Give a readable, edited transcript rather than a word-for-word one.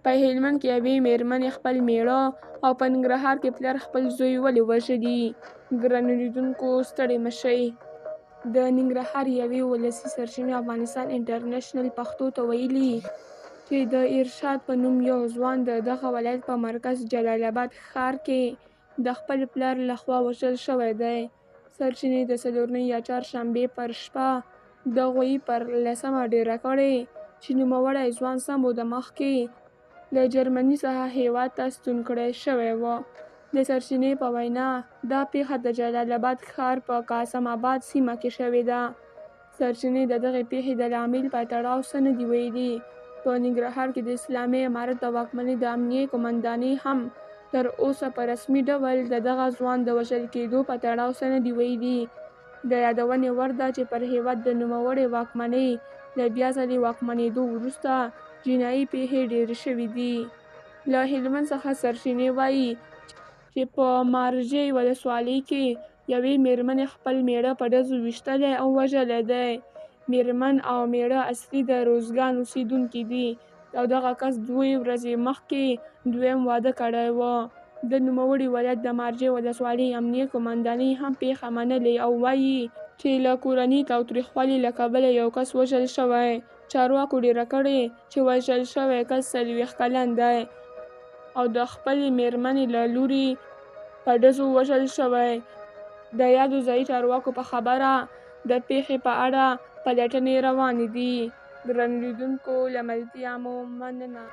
په هلمند کې یوې میرمنې خپل میړه او په ننګرهار کې پلار خپل زوی ولې وژلي؟ ګرانو لیدونکو ستړي مه شئ. د ننګرهار یوې ولسي سرچینې افغانستان انټرنیشنل پښتو ته ویلي چې د ارشاد په نوم یو ځوان د دغه ولایت په مرکز جلال آباد ښار کې د خپل پلار لخوا وژل شوی دی. سرچینې د څلورنۍ یا چهارشنبې پر شپه د غویي پر 10مه ډیره کړې چې نوموړی ځوان سمبوده مخکې له جرمني څخه هیواد ته ستون کړی شوی و. د سرچینې په وینا دا پیښه د جلال آباد ښار په قاسم آباد سیمه کې شوې ده. سرچینې د دغې پیښې د لامل په تړاو څه نه دي ویلي. په ننګرهار کې د اسلامي امارت د واکمنۍ د امنیې قومندانۍ هم تر اوسه په رسمي ډول د دغه ځوان د وژل کېدو په تړاو څه نه دي ویلي. د یادونې وړ ده چې پر هیواد د نوموړې واکمنۍ له بیا ځلې واکمنېدو وروسته جنایي پیښې ډېرې شوې دي. له هلمند څخه سرچینې وایي چې په مارجې ولسوالۍ کې یوې میرمنې خپل میړه په ډزو ویشتلی او وژلی دی. میرمن او میړه اصلي د روزګان اوسېدونکي دي او دغه کس 2 ورځې مخکې دویم واده کړی و. د نوموړي ولایت د مارجې ولسوالۍ امنیې قومندانۍ هم پیښه منلې او وایي چې له کورني تاوتریخوالي له کبله یو کس وژل شوی. چارواکو ډیره کړې چې وژل شوی کس 40 کلن دی او د خپلې میرمنې له لوري په ډزو وژل شوی. د یادو ځایي چارواکو په خبره د پیښې په اړه پلټنې روانې دي. ګرانو لیدونکو له ملتیا مو مننه.